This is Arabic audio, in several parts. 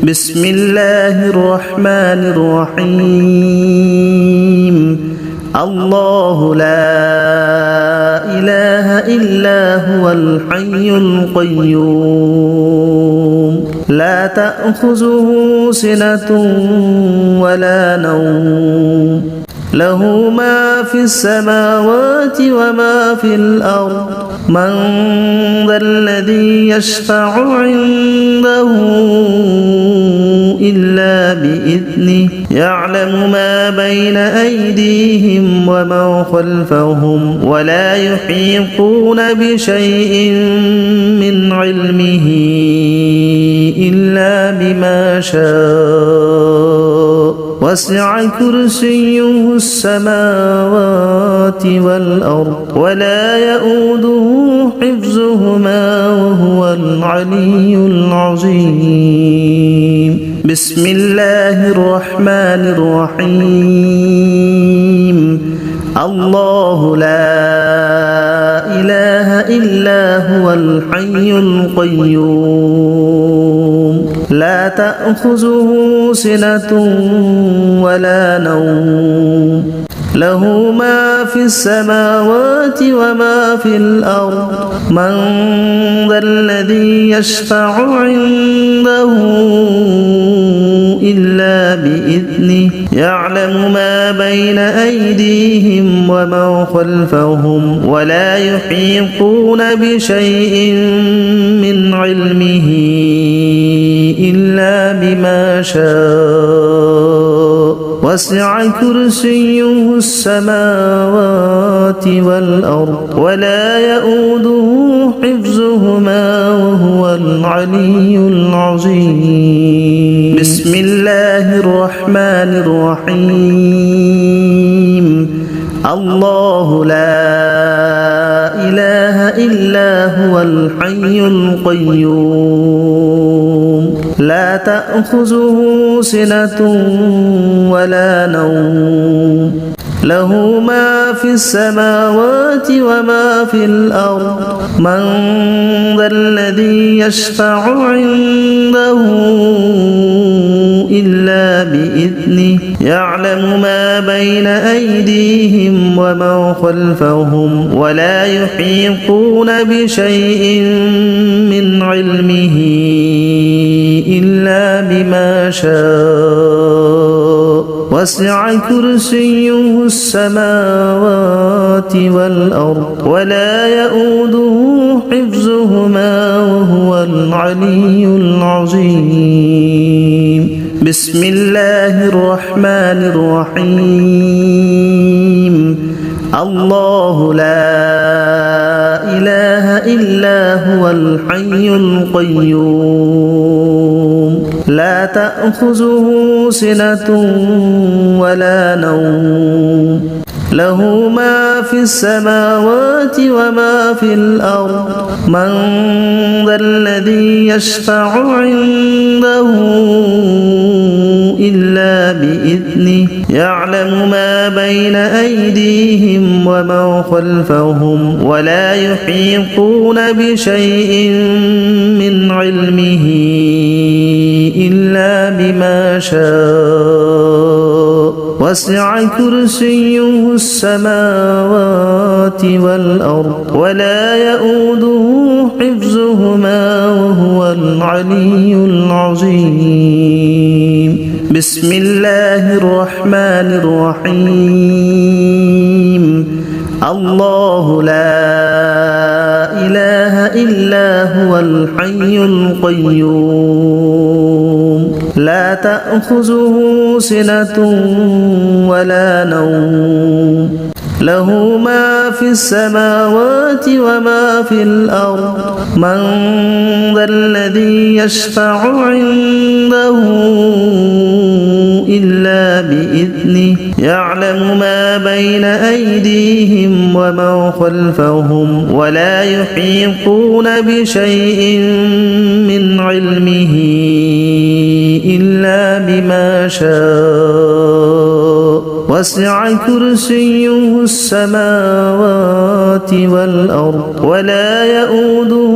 بسم الله الرحمن الرحيم الله لا إله إلا هو الحي القيوم لا تأخذه سنة ولا نوم له ما في السماوات وما في الأرض من ذا الذي يشفع عنده إلا بإذنه يعلم ما بين أيديهم وما خلفهم ولا يحيطون بشيء من علمه إلا بما شاء وسع كرسيه السماوات والأرض ولا يؤوده حفظهما وهو العلي العظيم بسم الله الرحمن الرحيم الله لا إله إلا هو الحي القيوم لا تأخذه سنة ولا نوم له ما في السماوات وما في الأرض من ذا الذي يشفع عنده إلا بإذنه يعلم ما بين أيديهم وما خلفهم ولا يحيطون بشيء من علمه إلا بما شاء وسع كرسيه السماوات والأرض ولا يؤوده حفظهما وهو العلي العظيم بسم الله الرحمن الرحيم الله لا إله إلا هو الحي القيوم لا تأخذه سنة ولا نوم له ما في السماوات وما في الأرض من ذا الذي يشفع عنده إلا بإذنه يعلم ما بين أيديهم وما خلفهم ولا يحيطون بشيء من علمه إلا بما شاء وسع كرسيه السماوات والأرض ولا يؤوده حفظهما وهو العلي العظيم بسم الله الرحمن الرحيم الله لا إله إلا هو الحي القيوم لا تأخذه سنة ولا نوم له ما في السماوات وما في الأرض من ذا الذي يشفع عنده إلا بإذنه يعلم ما بين أيديهم وما خلفهم ولا يحيطون بشيء من علمه إلا بما شاء وسع كرسيه السماوات والأرض ولا يؤوده حفظهما وهو العلي العظيم بسم الله الرحمن الرحيم الله لا إله إلا هو الحي القيوم لا تأخذه سنة ولا نوم له ما في السماوات وما في الأرض من ذا الذي يشفع عنده إلا بإذنه يعلم ما بين أيديهم وما خلفهم ولا يحيطون بشيء من علمه إلا بما شاء وسع كرسيه السماوات والأرض ولا يؤوده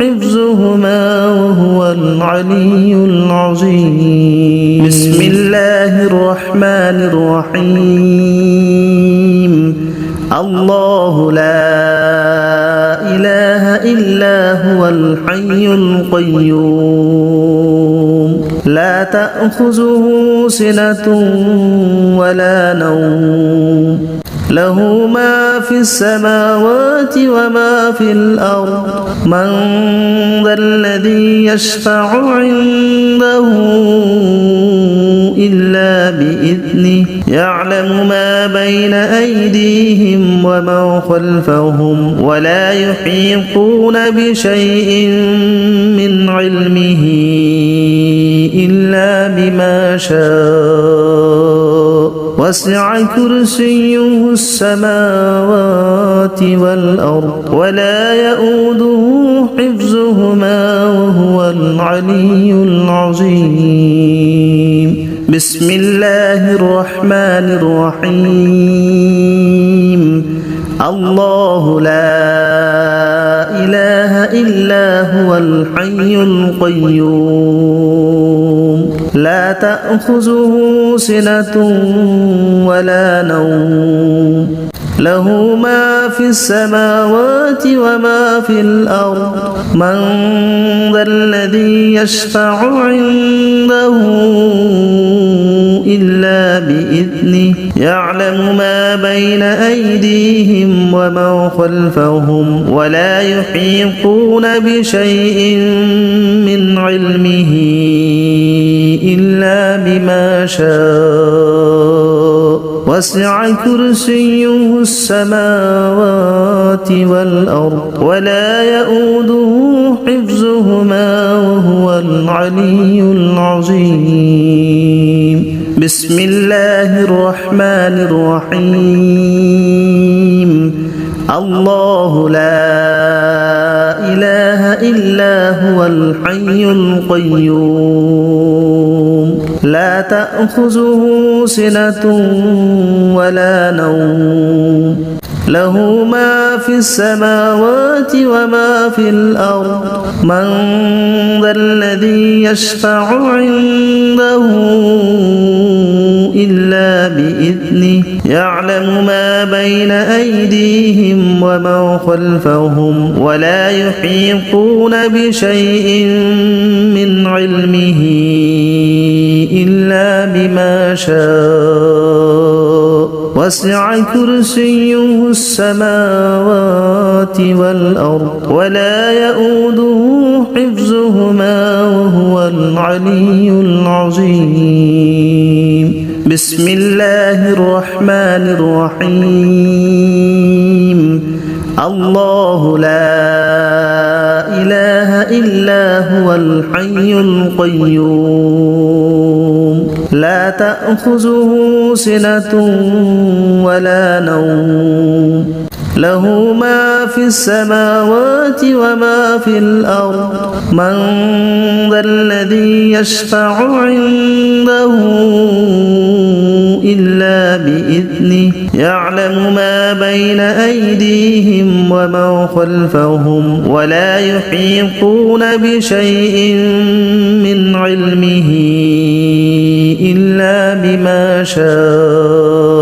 حفظهما وهو العلي العظيم بسم الله الرحمن الرحيم الله لا إله إلا هو الحي القيوم لا تأخذه سنة ولا نوم له ما في السماوات وما في الأرض من ذا الذي يشفع عنده إلا بإذنه يعلم ما بين أيديهم وما خلفهم ولا يحيطون بشيء من علمه إلا بما شاء وسع كرسيه السماوات والأرض ولا يؤوده حفظهما وهو العلي العظيم بسم الله الرحمن الرحيم الله لا إله إلا هو الحي القيوم لا تأخذه سنة ولا نوم له ما في السماوات وما في الأرض من ذا الذي يشفع عنده إلا بإذنه يعلم ما بين أيديهم وما خلفهم ولا يحيطون بشيء من علمه إلا بما شاء وسع كرسيه السماوات والأرض ولا يؤوده حفظهما وهو العلي العظيم بسم الله الرحمن الرحيم الله لا إله إلا هو الحي القيوم لا تأخذه سنة ولا نوم له ما في السماوات وما في الأرض من ذا الذي يشفع عنده إلا بإذنه يعلم ما بين أيديهم وما خلفهم ولا يحيطون بشيء من علمه إلا بما شاء وسع كرسيه السماوات والأرض ولا يؤوده حفظهما وهو العلي العظيم بسم الله الرحمن الرحيم الله لا إله إلا هو الحي القيوم لا تأخذه سنة ولا نوم له ما في السماوات وما في الأرض من ذا الذي يشفع عنده إلا بإذنه يعلم ما بين أيديهم وما خلفهم ولا يحيطون بشيء من علمه إلا بما شاء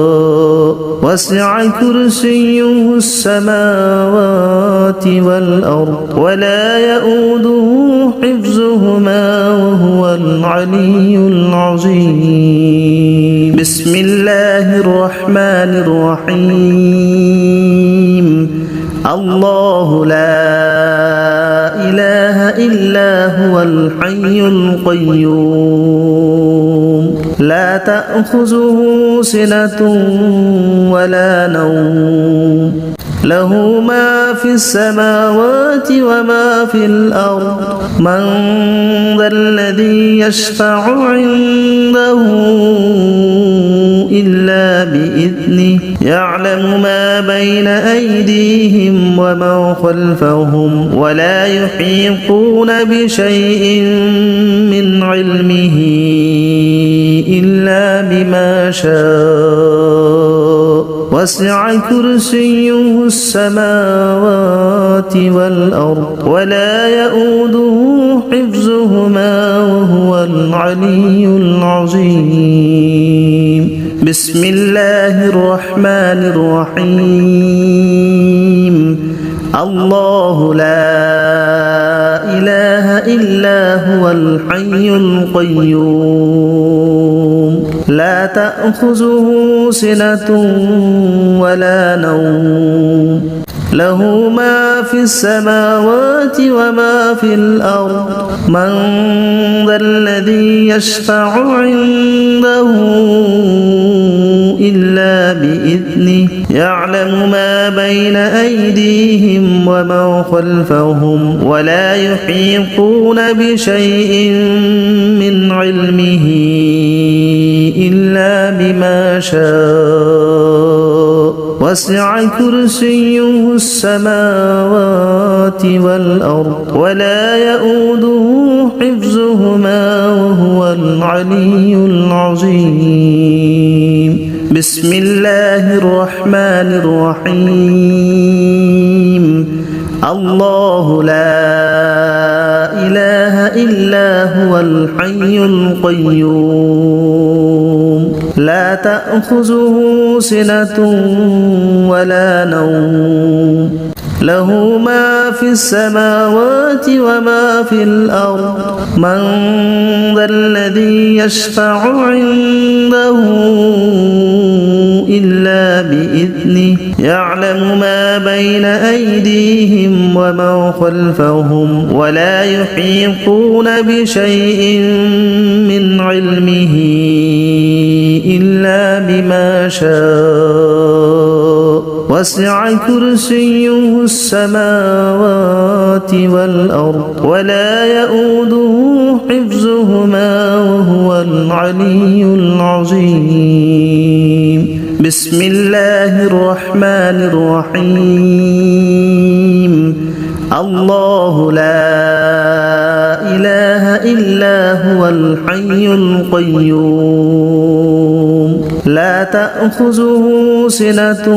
وسع كرسيه السماوات والأرض ولا يؤوده حفظهما وهو العلي العظيم بسم الله الرحمن الرحيم الله لا إله إلا هو الحي القيوم لا تأخذه سنة ولا نوم له ما في السماوات وما في الأرض من ذا الذي يشفع عنده إلا بإذنه يعلم ما بين أيديهم وما خلفهم ولا يحيطون بشيء من علمه إلا بما شاء وسع كرسيه السماوات والأرض ولا يؤوده حفظهما وهو العلي العظيم بسم الله الرحمن الرحيم الله لا إله إلا هو الحي القيوم لا تأخذه سنة ولا نوم له ما في السماوات وما في الأرض من ذا الذي يشفع عنده إلا بإذنه يعلم ما بين أيديهم وما خلفهم ولا يحيطون بشيء من علمه إلا بما شاء وسع كرسيه السماوات والأرض ولا يؤوده حفظهما وهو العلي العظيم بسم الله الرحمن الرحيم الله لا إله إلا هو الحي القيوم لا تأخذه سنة ولا نوم له ما في السماوات وما في الأرض من ذا الذي يشفع عنده إلا بإذنه يعلم ما بين أيديهم وما خلفهم ولا يحيطون بشيء من علمه إلا بما شاء وسع كرسيه السماوات والأرض ولا يؤوده حفظهما وهو العلي العظيم بسم الله الرحمن الرحيم الله لا إله إلا هو الحي القيوم لا تأخذه سنة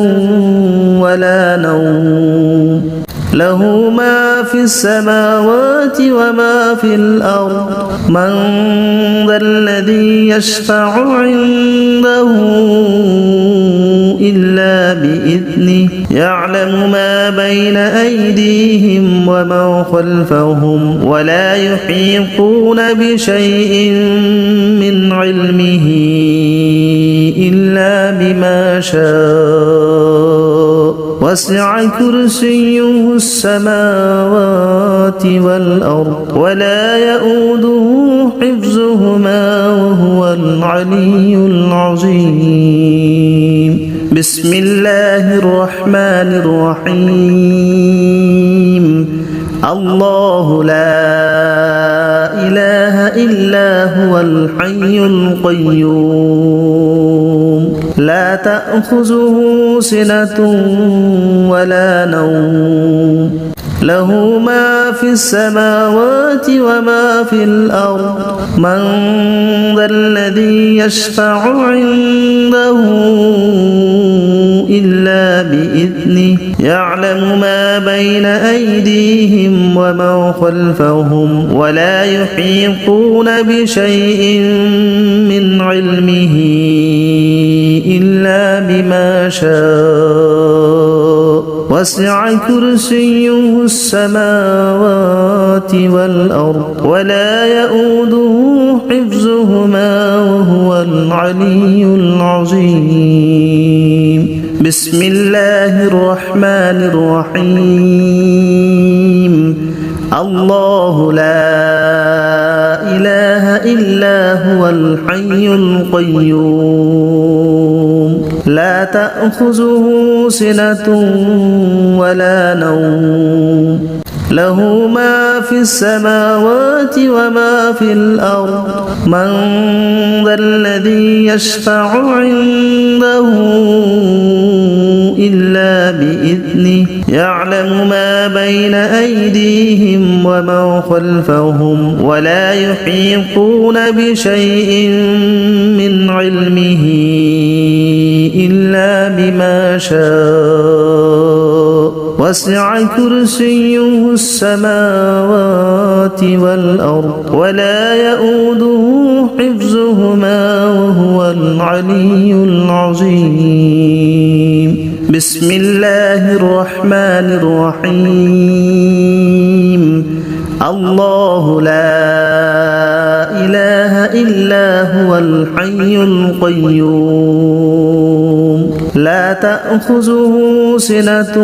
ولا نوم له ما في السماوات وما في الأرض من ذا الذي يشفع عنده إلا بإذنه يعلم ما بين أيديهم وما خلفهم ولا يحيطون بشيء من علمه إلا بما شاء وسع كرسيه السماوات والأرض ولا يؤوده حفظهما وهو العلي العظيم بسم الله الرحمن الرحيم الله لا إله إلا هو الحي القيوم لا تأخذه سنة ولا نوم له ما في السماوات وما في الأرض من ذا الذي يشفع عنده إلا بإذنه يعلم ما بين أيديهم وما خلفهم ولا يحيطون بشيء من علمه إلا بما شاء وسع كرسيه السماوات والأرض ولا يؤوده حفظهما وهو العلي العظيم بسم الله الرحمن الرحيم الله لا إله إلا هو الحي القيوم لا تأخذه سنة ولا نوم له ما في السماوات وما في الأرض من ذا الذي يشفع عنده إلا بإذنه يعلم ما بين أيديهم وما خلفهم ولا يحيطون بشيء من علمه إلا بما شاء وسع كرسيه السماوات والأرض ولا يؤوده حفظهما وهو العلي العظيم بسم الله الرحمن الرحيم الله لا إله إلا هو الحي القيوم لا تأخذه سنة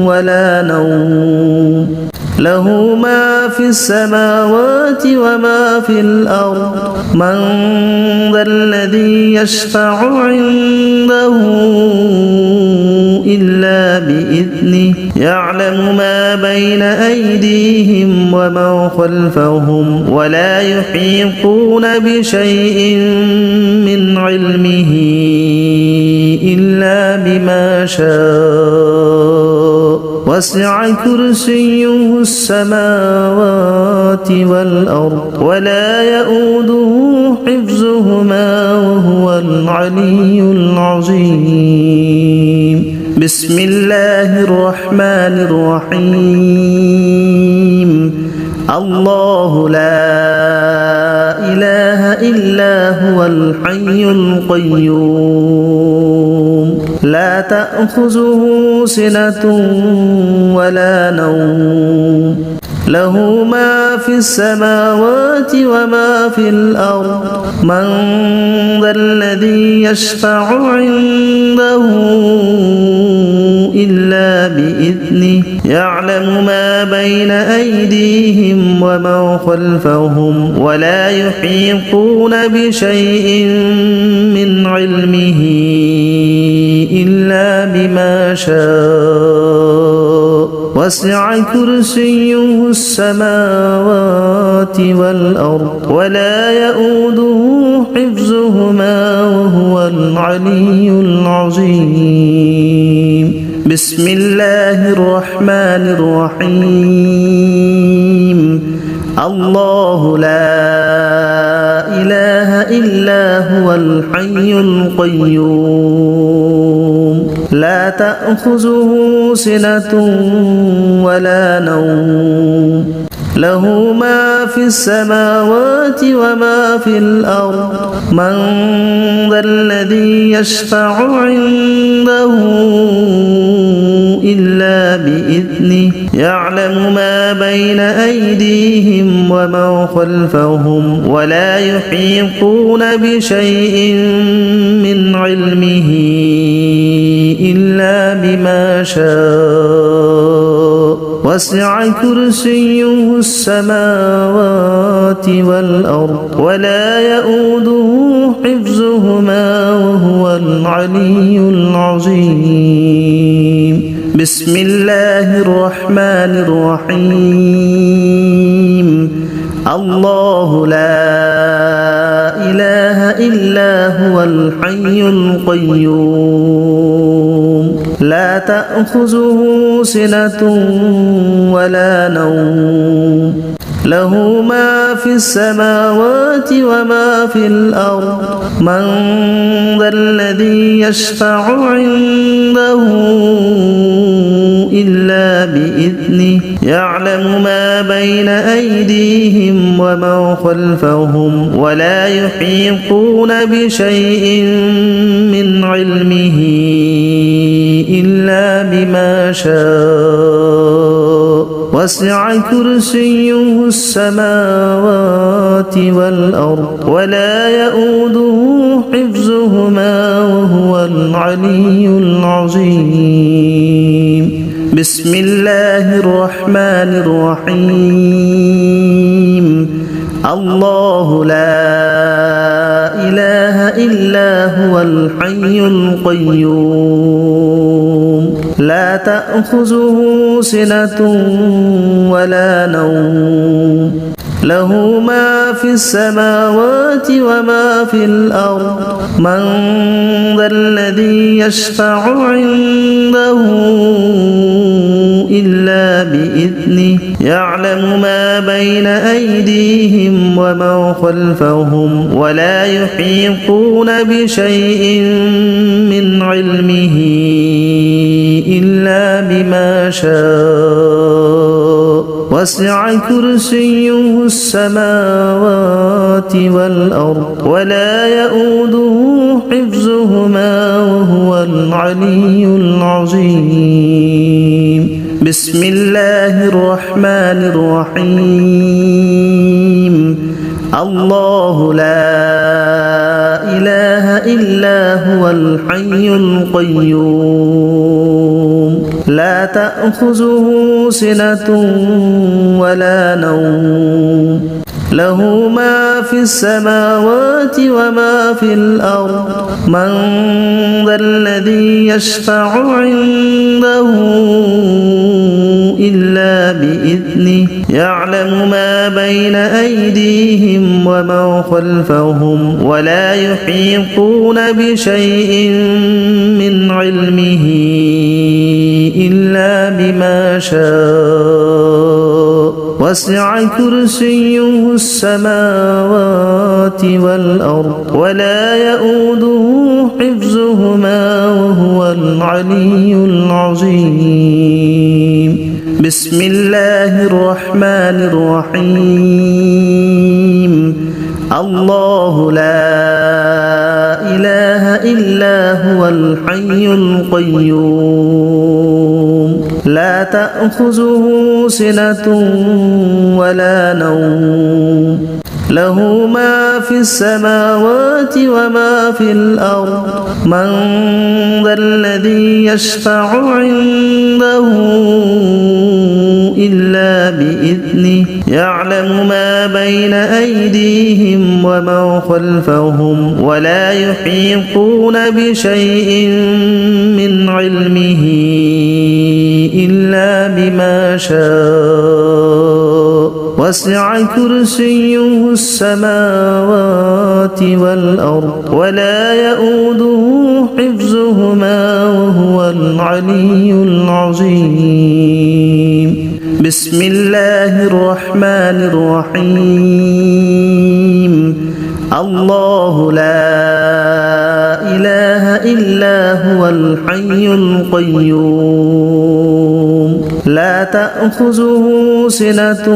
ولا نوم له ما في السماوات وما في الأرض من ذا الذي يشفع عنده إلا بإذنه يعلم ما بين أيديهم وما خلفهم ولا يحيطون بشيء من علمه إلا بما شاء وسع كرسيه السماوات والأرض ولا يؤوده حفظهما وهو العلي العظيم بسم الله الرحمن الرحيم الله لا إله إلا هو الحي القيوم لا تأخذه سنة ولا نوم له ما في السماوات وما في الأرض من ذا الذي يشفع عنده إلا بإذنه يعلم ما بين أيديهم وما خلفهم ولا يحيطون بشيء من علمه إلا بما شاء وسع كرسيه السماوات والأرض ولا يؤوده حفظهما وهو العلي العظيم بسم الله الرحمن الرحيم الله لا إله إلا هو الحي القيوم لا تأخذه سنة ولا نوم له ما في السماوات وما في الأرض من ذا الذي يشفع عنده إلا بإذنه يعلم ما بين أيديهم وما خلفهم ولا يحيطون بشيء من علمه إلا بما شاء وسع كرسيه السماوات والأرض ولا يؤوده حفظهما وهو العلي العظيم بسم الله الرحمن الرحيم الله لا إله إلا هو الحي القيوم لا تأخذه سنة ولا نوم له ما في السماوات وما في الأرض من ذا الذي يشفع عنده إلا بإذنه يعلم ما بين أيديهم وما خلفهم ولا يحيطون بشيء من علمه إلا بما شاء وسع كرسيه السماوات والأرض ولا يؤوده حفظهما وهو العلي العظيم بسم الله الرحمن الرحيم الله لا إله إلا هو الحي القيوم لا تأخذه سنة ولا نوم له ما في السماوات وما في الأرض من ذا الذي يشفع عنده إلا بإذنه يعلم ما بين أيديهم وما خلفهم ولا يحيطون بشيء من علمه إلا بما شاء وسع كرسيه السماوات والأرض ولا يؤوده حفظهما وهو العلي العظيم بسم الله الرحمن الرحيم الله لا إله إلا هو الحي القيوم لا تأخذه سنة ولا نوم له ما في السماوات وما في الأرض من ذا الذي يشفع عنده إلا بإذنه يعلم ما بين أيديهم وما خلفهم ولا يحيطون بشيء من علمه إلا بما شاء وسع كرسيه السماوات والأرض ولا يؤوده حفظهما وهو العلي العظيم بسم الله الرحمن الرحيم الله لا إله إلا هو الحي القيوم لا تأخذه سنة ولا نوم له ما في السماوات وما في الأرض من ذا الذي يشفع عنده إلا بإذنه يعلم ما بين أيديهم وما خلفهم ولا يحيطون بشيء من علمه إلا بما شاء وسع كرسيه السماوات والأرض ولا يؤوده حفظهما وهو العلي العظيم بسم الله الرحمن الرحيم الله لا إله إلا هو الحي القيوم لا تأخذه سنة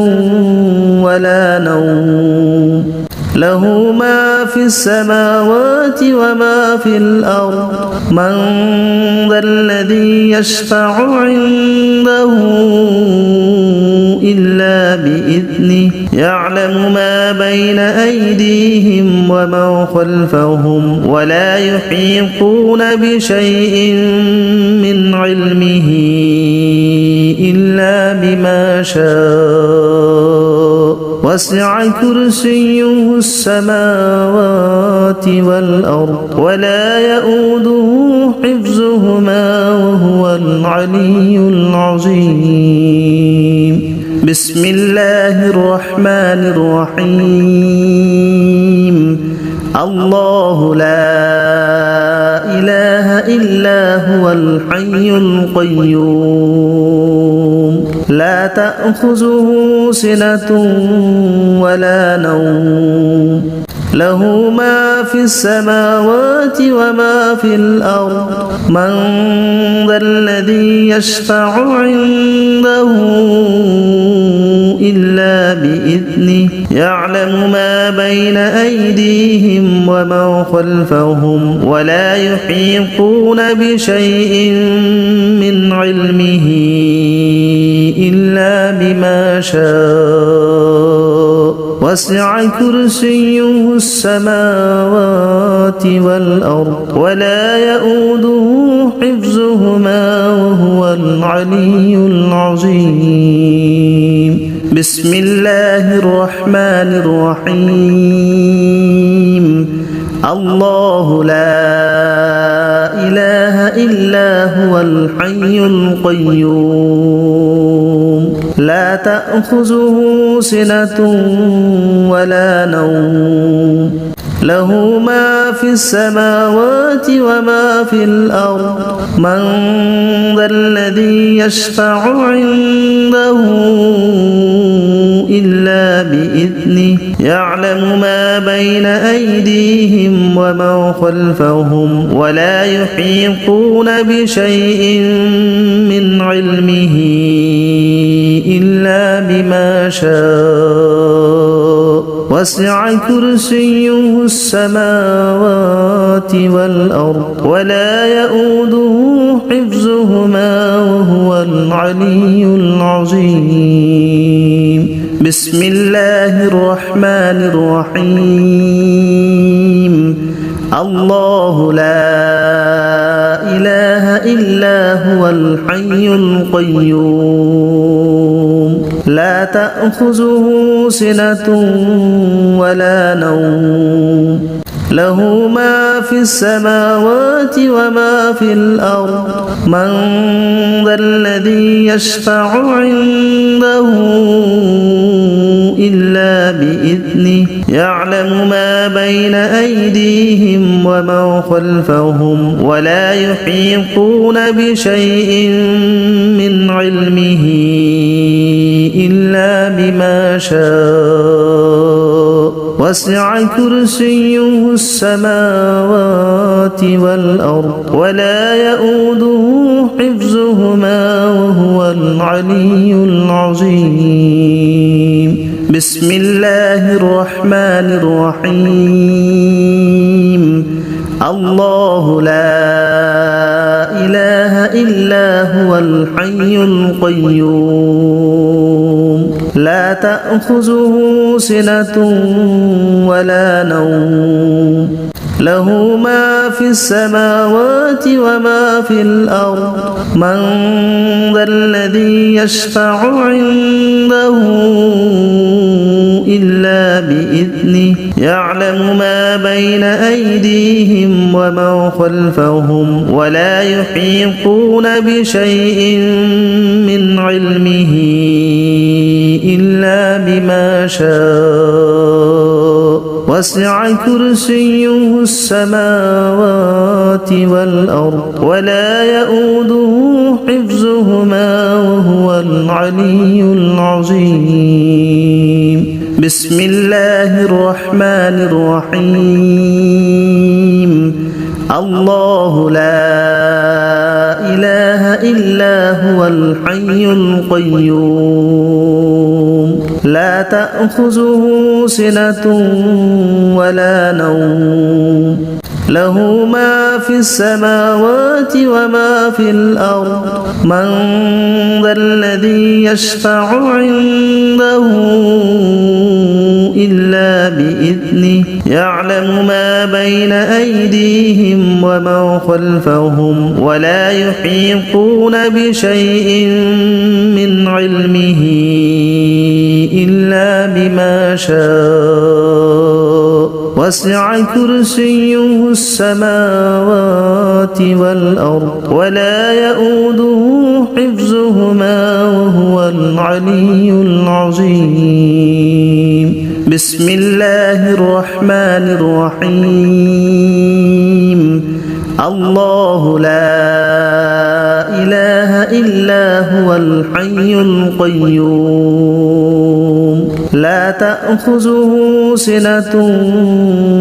ولا نوم له ما في السماوات وما في الأرض من ذا الذي يشفع عنده إلا بإذنه يعلم ما بين أيديهم وما خلفهم ولا يحيطون بشيء من علمه إلا بما شاء وسع كرسيه السماوات والأرض ولا يؤوده حفظهما وهو العلي العظيم بسم الله الرحمن الرحيم الله لا إله إلا هو الحي القيوم لا تأخذه سنة ولا نوم له ما في السماوات وما في الأرض من ذا الذي يشفع عنده إلا بإذنه يعلم ما بين أيديهم وما خلفهم ولا يحيطون بشيء من علمه إلا بما شاء وسع كرسيه السماوات والأرض ولا يؤوده حفظهما وهو العلي العظيم بسم الله الرحمن الرحيم الله لا إله إلا هو الحي القيوم لا تأخذه سنة ولا نوم له ما في السماوات وما في الأرض من ذا الذي يشفع عنده يعلم ما بين أيديهم وما خلفهم ولا يحيطون بشيء من علمه إلا بما شاء وسع كرسيه السماوات والأرض ولا يؤوده حفظهما وهو العلي العظيم. بسم الله الرحمن الرحيم. الله لا إله إلا هو الحي القيوم لا تأخذه سنة ولا نوم له ما في السماوات وما في الأرض من ذا الذي يشفع عنده إلا بإذنه يعلم ما بين أيديهم وما خلفهم ولا يحيطون بشيء من علمه إلا بما شاء وسع كرسيه السماوات والأرض ولا يؤوده حفظهما وهو العلي العظيم. بسم الله الرحمن الرحيم. الله لا إله إلا هو الحي القيوم لا تأخذه سنة ولا نوم له ما في السماوات وما في الأرض من ذا الذي يشفع عنده إلا بإذنه يعلم ما بين أيديهم وما خلفهم ولا يحيطون بشيء من علمه إلا بما شاء وسع كرسيه السماوات والأرض ولا يؤوده حفظهما وهو العلي العظيم. بسم الله الرحمن الرحيم. الله لا إله إلا هو الحي القيوم لا تأخذه سنة ولا نوم له ما في السماوات وما في الأرض من ذا الذي يشفع عنده إلا بإذنه يعلم ما بين أيديهم وما خلفهم ولا يحيطون بشيء من علمه إلا بما شاء وسع كرسيه السماوات والأرض ولا يؤوده حفظهما وهو العلي العظيم. بسم الله الرحمن الرحيم. الله لا إله إلا هو الحي القيوم لا تأخذه سنة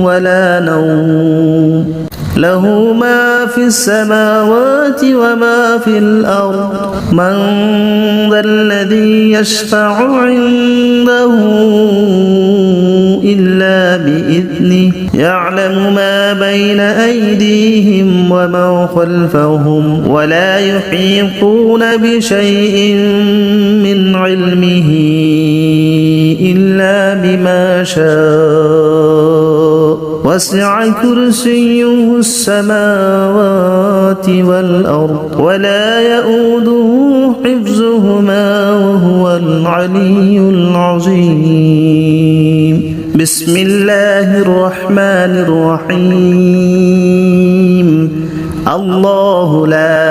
ولا نوم له ما في السماوات وما في الأرض من ذا الذي يشفع عنده إلا بإذنه يعلم ما بين أيديهم وما خلفهم ولا يحيطون بشيء من علمه إلا بما شاء وسع كرسيه السماوات والأرض ولا يؤوده حفظهما وهو العلي العظيم. بسم الله الرحمن الرحيم. الله لا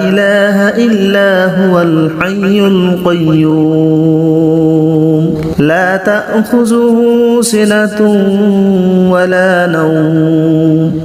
إله إلا هو الحي القيوم لا تأخذه سنة ولا نوم